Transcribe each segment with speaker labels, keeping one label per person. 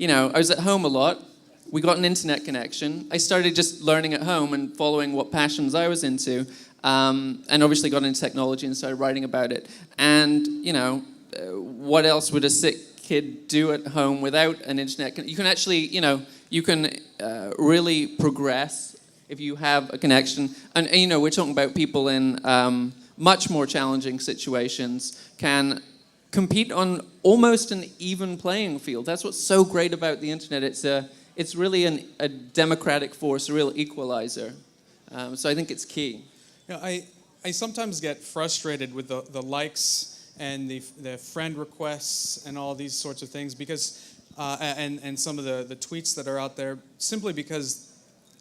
Speaker 1: I was at home a lot. We got an internet connection. I started just learning at home and following what passions I was into, and obviously got into technology and started writing about it. And, what else would a sick kid do at home without an internet? You can actually, you can really progress if you have a connection. And we're talking about people in much more challenging situations can compete on almost an even playing field. That's what's so great about the internet. It's really a democratic force, a real equalizer. So I think it's key.
Speaker 2: I sometimes get frustrated with the likes and the friend requests and all these sorts of things because and some of the tweets that are out there, simply because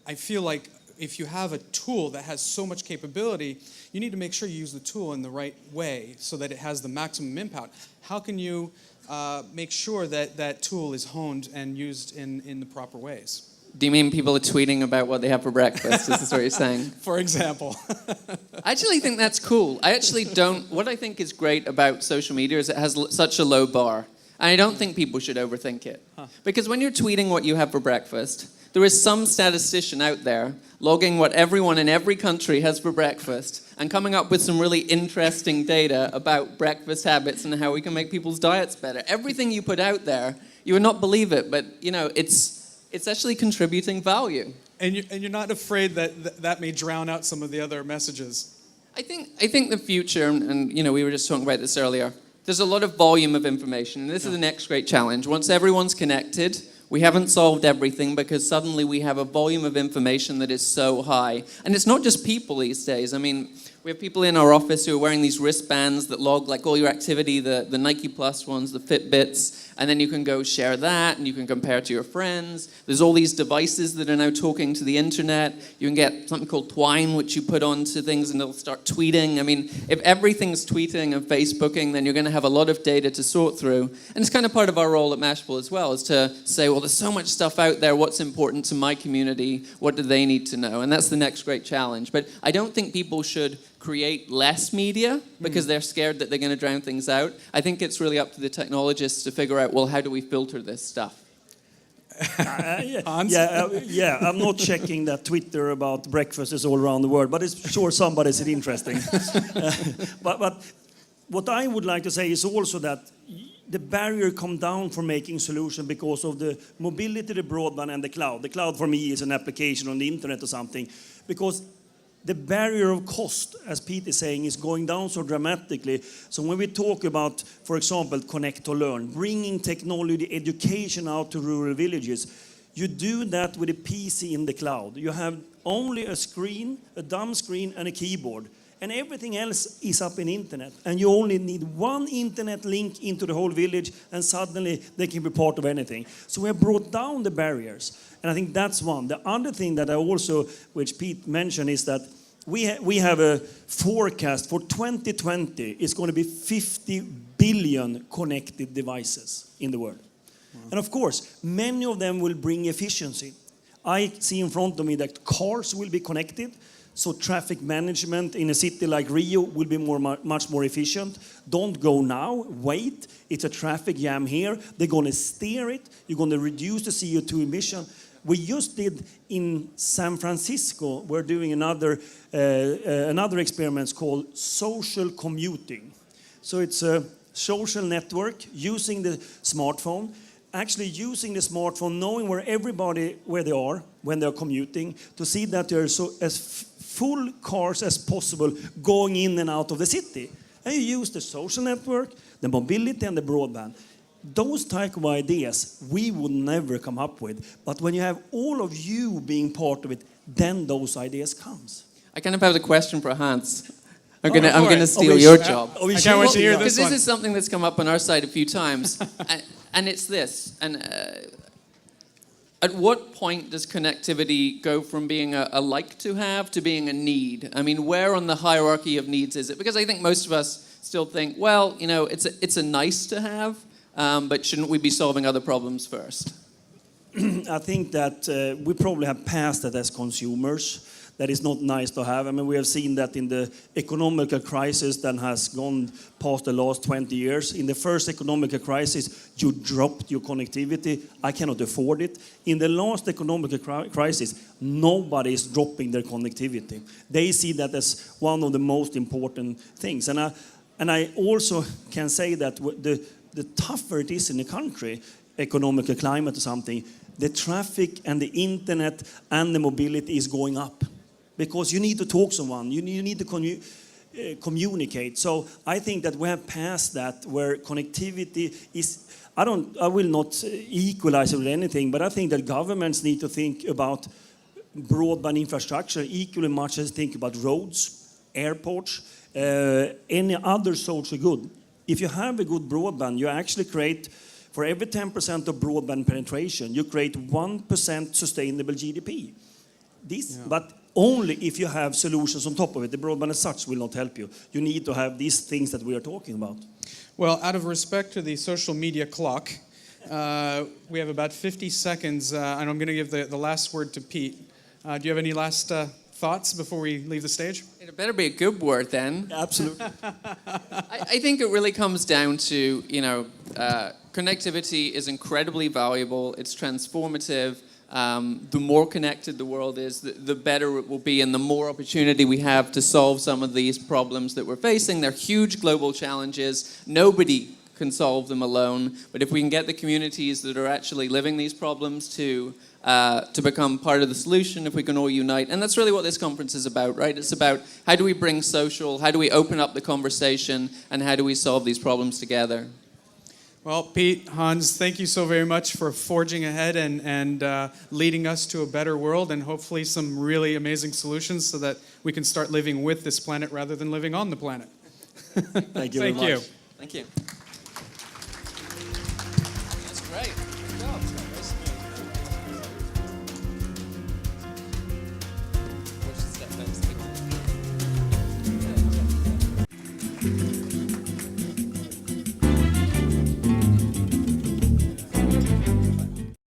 Speaker 2: I feel like if you have a tool that has so much capability, you need to make sure you use the tool in the right way so that it has the maximum impact. How can you make sure that that tool is honed and used in the proper ways?
Speaker 1: Do you mean people are tweeting about what they have for breakfast? Is this what you're saying?
Speaker 2: For example.
Speaker 1: I actually think that's cool. I actually don't... What I think is great about social media is it has such a low bar. And I don't think people should overthink it. Because when you're tweeting what you have for breakfast, there is some statistician out there logging what everyone in every country has for breakfast and coming up with some really interesting data about breakfast habits and how we can make people's diets better. Everything you put out there, you would not believe it, but it's actually contributing value.
Speaker 2: And you're not afraid that may drown out some of the other messages?
Speaker 1: I think the future, and we were just talking about this earlier, there's a lot of volume of information, and this is the next great challenge. Once everyone's connected, we haven't solved everything because suddenly we have a volume of information that is so high. And it's not just people these days. I mean, we have people in our office who are wearing these wristbands that log like all your activity, the Nike Plus ones, the Fitbits, and then you can go share that and you can compare to your friends. There's all these devices that are now talking to the internet. You can get something called Twine, which you put onto things and it'll start tweeting. I mean, if everything's tweeting and Facebooking, then you're going to have a lot of data to sort through. And it's kind of part of our role at Mashable as well, is to say, well, there's so much stuff out there. What's important to my community? What do they need to know? And that's the next great challenge. But I don't think people should create less media because they're scared that they're going to drown things out. I think it's really up to the technologists to figure out, well, how do we filter this stuff?
Speaker 3: I'm not checking that Twitter about breakfast is all around the world, but it's sure somebody said interesting. But what I would like to say is also that the barrier come down for making solution because of the mobility, the broadband, and the cloud. The cloud for me is an application on the internet or something, because the barrier of cost, as Pete is saying, is going down so dramatically. So when we talk about, for example, Connect to Learn, bringing technology education out to rural villages, you do that with a PC in the cloud. You have only a screen, a dumb screen, and a keyboard. And everything else is up in internet. And you only need one internet link into the whole village, and suddenly they can be part of anything. So we have brought down the barriers. And I think that's one. The other thing that I also, which Pete mentioned, is that we have a forecast for 2020. It's going to be 50 billion connected devices in the world. Wow. And of course, many of them will bring efficiency. I see in front of me that cars will be connected. So traffic management in a city like Rio will be much more efficient. Don't go now, wait. It's a traffic jam here. They're going to steer it. You're going to reduce the CO2 emission. We just did in San Francisco, we're doing another experiment called social commuting. So it's a social network using the smartphone, actually using the smartphone, knowing where they are when they're commuting, to see that there are as full cars as possible going in and out of the city. And you use the social network, the mobility, and the broadband. Those type of ideas we would never come up with. But when you have all of you being part of it, then those ideas comes.
Speaker 1: I kind of have a question for Hans. I'm gonna steal your job.
Speaker 2: I can't wait to hear this one.
Speaker 1: Because this is something that's come up on our side a few times. and it's this. At what point does connectivity go from being a like to have to being a need? I mean, where on the hierarchy of needs is it? Because I think most of us still think, well, it's a nice to have, but shouldn't we be solving other problems first?
Speaker 3: I think that we probably have passed that as consumers. that is not nice to have. I mean, we have seen that in the economical crisis that has gone past the last 20 years. In the first economical crisis, you dropped your connectivity. I cannot afford it. In the last economical crisis, nobody is dropping their connectivity. They see that as one of the most important things. And I also can say that the tougher it is in the country, economic climate or something, the traffic and the internet and the mobility is going up. Because you need to talk to someone, you need to communicate. So I think that we have passed that where connectivity is, I will not equalize it with anything, but I think that governments need to think about broadband infrastructure equally much as think about roads, airports, any other social good. If you have a good broadband, you actually create, for every 10% of broadband penetration, you create 1% sustainable GDP. But only if you have solutions on top of it. The broadband as such will not help you. You need to have these things that we are talking about.
Speaker 2: Well, out of respect to the social media clock, we have about 50 seconds, and I'm going to give the last word to Pete. Do you have any last thoughts before we leave the stage?
Speaker 1: It better be a good word then.
Speaker 3: Absolutely.
Speaker 1: I think it really comes down to, connectivity is incredibly valuable. It's transformative. The more connected the world is, the better it will be, and the more opportunity we have to solve some of these problems that we're facing. They're huge global challenges. Nobody can solve them alone. But if we can get the communities that are actually living these problems to become part of the solution, if we can all unite. And that's really what this conference is about, right? It's about how do we bring social, how do we open up the conversation, and how do we solve these problems together?
Speaker 2: Well, Pete, Hans, thank you so very much for forging ahead and leading us to a better world and hopefully some really amazing solutions so that we can start living with this planet rather than living on the planet.
Speaker 3: Thank you very much.
Speaker 2: Thank you.
Speaker 1: Thank you.